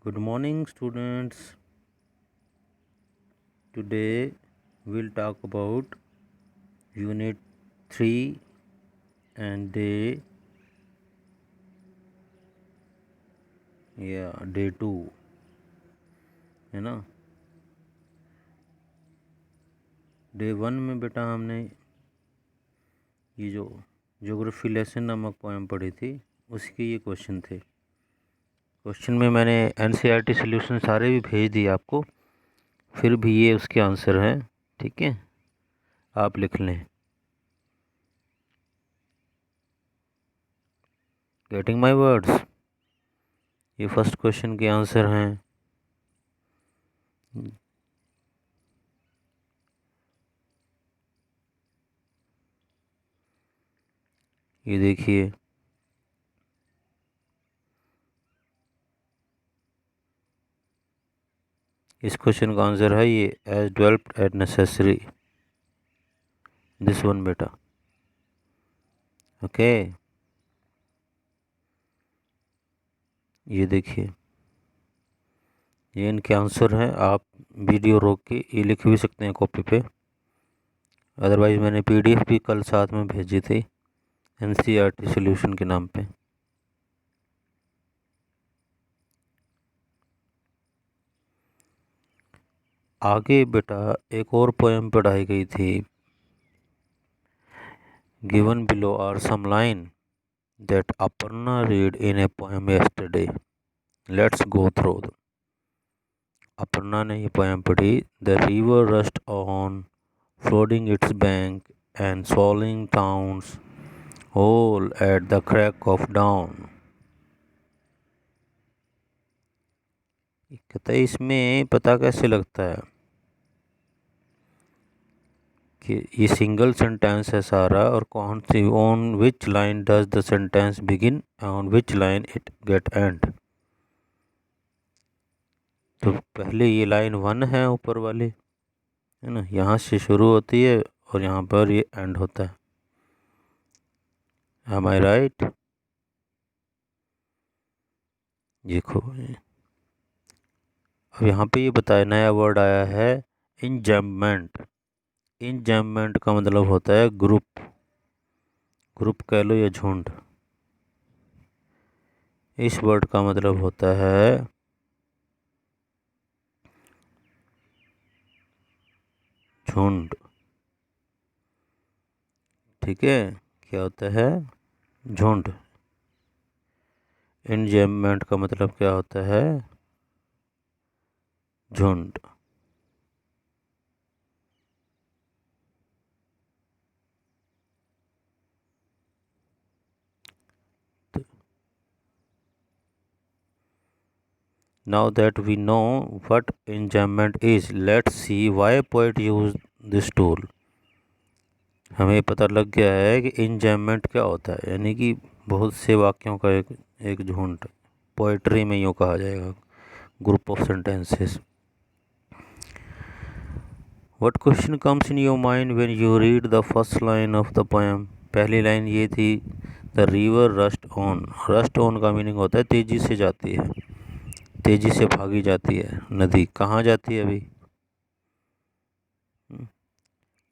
Good morning, students. Today we'll talk about Unit 3 and day 2 है ना। Day 1 में बेटा हमने ये जो ज्योग्राफी लेसन नामक पोएम पढ़ी थी, उसके ये क्वेश्चन थे। क्वेश्चन में मैंने एनसीईआरटी सॉल्यूशन सारे भी भेज दिए आपको, फिर भी ये उसके आंसर हैं। ठीक है, आप लिख लें। Getting my words. ये फर्स्ट क्वेश्चन के आंसर हैं। ये देखिए, इस क्वेश्चन का आंसर है ये, as developed at necessary, this one बेटा। ओके, ये देखिए, ये इनके आंसर हैं। आप वीडियो रोक के ये लिख भी सकते हैं कॉपी पे, अदरवाइज मैंने पीडीएफ भी कल साथ में भेजी थी एनसीईआरटी सॉल्यूशन के नाम पे। आगे बेटा एक और पोएम पढ़ाई गई थी। Given below are some line that Aparna read in a poem yesterday, let's go through. Aparna ने ये पोएम पढ़ी। The river rushed on flooding its bank and swallowing towns whole at the crack of dawn। कहता है इसमें पता कैसे लगता है कि ये सिंगल सेंटेंस है सारा, और कौन सी, on which line does the sentence begin, on which line it get end. तो पहले ये लाइन 1 है ऊपर वाली, है ना, यहाँ से शुरू होती है और यहाँ पर ये एंड होता है। Am I right? देखो, अब यहाँ पे ये बताया, नया वर्ड आया है इंजैममेंट। इंजैममेंट का मतलब होता है ग्रुप, ग्रुप कह लो या झुंड। इस वर्ड का मतलब होता है झुंड। ठीक है, क्या होता है? झुंड। इंजैममेंट का मतलब क्या होता है? झुंड। Now that we know what enjambment is, let's see why poet use this tool। हमें पता लग गया है कि इंजैममेंट क्या होता है, यानी कि बहुत से वाक्यों का एक झुंड। पोएट्री में यूँ कहा जाएगा, group of sentences. What question comes in your mind when you read the first line of the poem? पहली लाइन ये थी, The river rushed on। Rust on का मीनिंग होता है तेजी से जाती है, तेजी से भागी जाती है नदी। कहाँ जाती है अभी?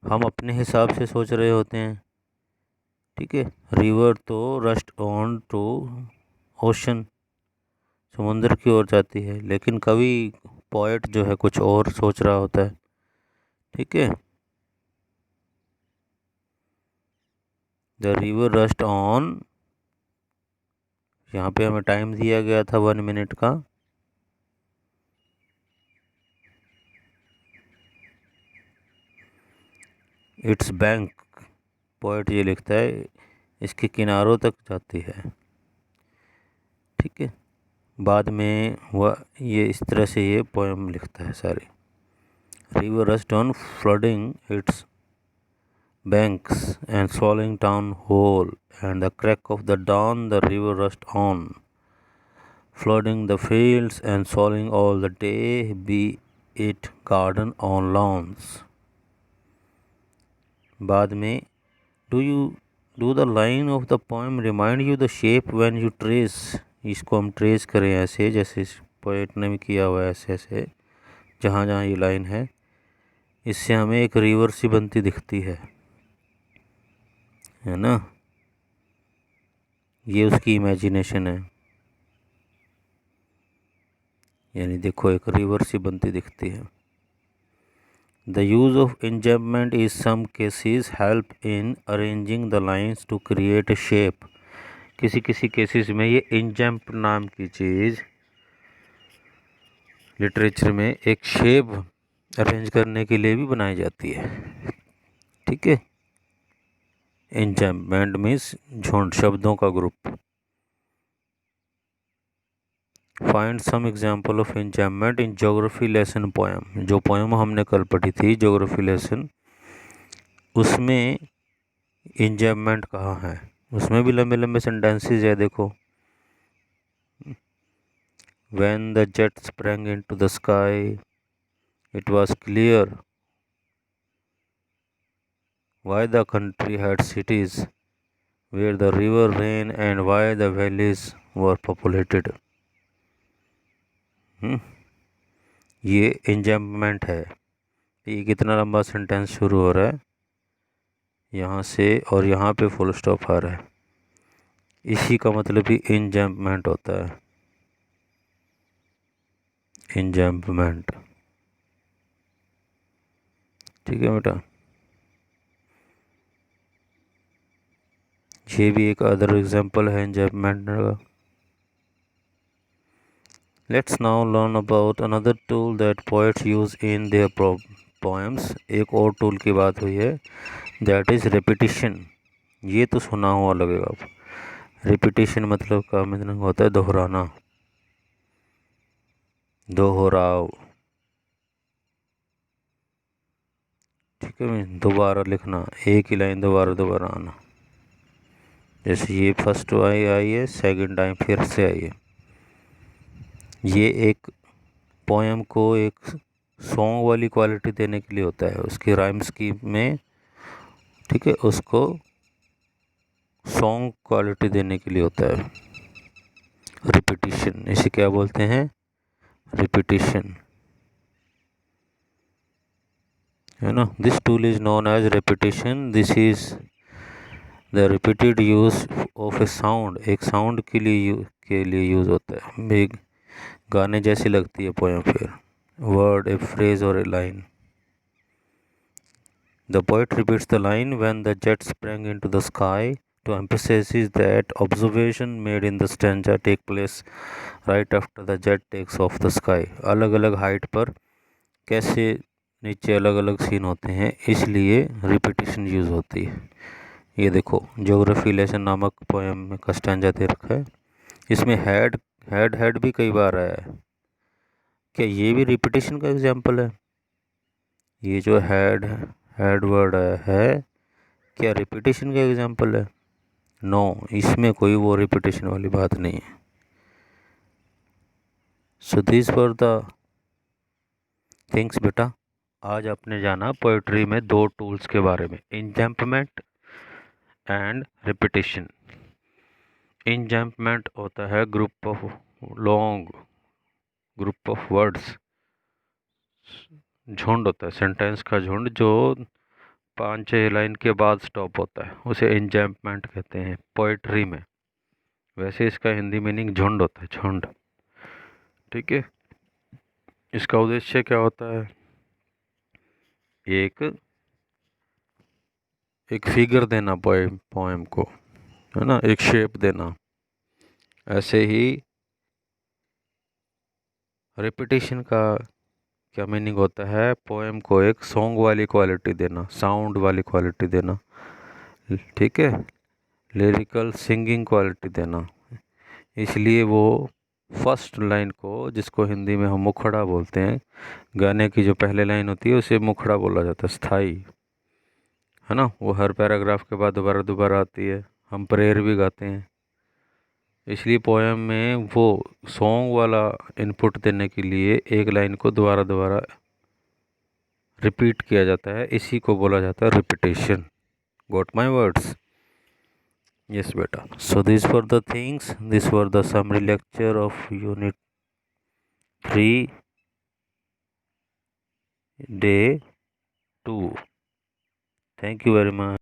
हम अपने हिसाब से सोच रहे होते हैं, ठीक है। रिवर तो रस्ट ऑन टू ओशन, समुद्र की ओर जाती है, लेकिन कभी पोएट जो है कुछ और सोच रहा होता है, ठीक है। द रिवर रस्ट ऑन, यहाँ पे हमें टाइम दिया गया था 1 मिनट का। इट्स बैंक, पोएट ये लिखता है, इसके किनारों तक जाती है, ठीक है। बाद में वह ये इस तरह से ये पोएम लिखता है सारी। River rushed on flooding it's banks and swallowing town whole, and the crack of the dawn the river rushed on, flooding the fields and swallowing all the day, be it garden on lawns। बाद में, do the line of the poem remind you the shape when you trace। इसको हम trace करें ऐसे, जैसे poet ने भी किया हुआ है ऐसे ऐसे, जहाँ जहाँ ये लाइन है, इससे हमें एक रिवर सी बनती दिखती है ना। ये उसकी इमेजिनेशन है, यानी देखो एक रिवर सी बनती दिखती है। The use of enjambment is some cases help in arranging the lines to create a shape. किसी किसी केसेस में ये enjamp नाम की चीज़ लिटरेचर में एक शेप अरेंज करने के लिए भी बनाई जाती है। ठीक है, enjambment मीन्स झुंड, शब्दों का group. Find some example of enjambment in geography lesson poem. जो पोएम हमने कल पढ़ी थी ज्योग्राफी लेसन, उसमें enjambment कहाँ है? उसमें भी लंबे लंबे सेंटेंसेस है, देखो। When the jet sprang into the sky, it was clear why the country had cities where the river ran and why the valleys were populated. ये enjambment है। ये कितना लंबा सेंटेंस शुरू हो रहा है यहाँ से और यहाँ पे फुल स्टॉप आ रहा है, इसी का मतलब ही enjambment होता है। enjambment, ठीक है बेटा। ये भी एक अदर एग्जाम्पल है enjambment का। Let's now learn about another tool that poets use in their poems. एक और टूल की बात हुई है, that is repetition. ये तो सुना हुआ लगेगा आप। repetition मतलब का मीनिंग होता है दोहराना, दोहराव। ठीक है, दोबारा लिखना, एक ही लाइन दोबारा दोबारा आना। जैसे ये फर्स्ट आई है, सेकंड टाइम फिर से आई है। ये एक पोएम को एक सॉन्ग वाली क्वालिटी देने के लिए होता है, उसकी राइम स्कीम में। ठीक है, उसको सॉन्ग क्वालिटी देने के लिए होता है रिपीटिशन। इसे क्या बोलते हैं? रिपीटिशन, है ना। This tool is known as repetition. This is the repeated use of a sound. एक साउंड के लिए यूज होता है। एक गाने जैसी लगती है पोएम, फिर वर्ड, ए फ्रेज और ए line. The poet repeats the line when the jet sprang into the sky to emphasize that observation made in the stanza take place right after the jet takes off the sky. अलग अलग height पर कैसे नीचे अलग अलग scene होते हैं, इसलिए रिपीटिशन यूज होती है। ये देखो ज्योग्राफी लेसन नामक पोएम में का स्टैंजा दे रखा है, इसमें हेड भी कई बार आया है। क्या ये भी रिपीटिशन का एग्जाम्पल है? ये जो हेड वर्ड है, क्या रिपीटिशन का एग्जाम्पल है? नो, इसमें कोई वो रिपीटिशन वाली बात नहीं है। सो दिस वर द थिंग्स बेटा। आज आपने जाना पोएट्री में दो टूल्स के बारे में, enjambment एंड रिपीटिशन। enjambment होता है ग्रुप ऑफ वर्ड्स, झुंड होता है, सेंटेंस का झुंड जो 5-6 लाइन के बाद स्टॉप होता है, उसे enjambment कहते हैं पोएट्री में। वैसे इसका हिंदी मीनिंग झुंड होता है, झुंड। ठीक है, इसका उद्देश्य क्या होता है? एक फिगर देना पोएम को, है ना, एक शेप देना। ऐसे ही रिपीटिशन का क्या मीनिंग होता है? पोएम को एक सॉन्ग वाली क्वालिटी देना, साउंड वाली क्वालिटी देना। ठीक है, लिरिकल सिंगिंग क्वालिटी देना। इसलिए वो फर्स्ट लाइन को, जिसको हिंदी में हम मुखड़ा बोलते हैं, गाने की जो पहले लाइन होती है उसे मुखड़ा बोला जाता है, स्थाई, है ना। वो हर पैराग्राफ के बाद दोबारा दोबारा आती है। हम प्रेयर भी गाते हैं, इसलिए पोएम में वो सॉन्ग वाला इनपुट देने के लिए एक लाइन को दोबारा दोबारा रिपीट किया जाता है, इसी को बोला जाता है repetition. Got my words? Yes बेटा। So this were the things, this were the summary lecture of unit three day two. Thank you very much.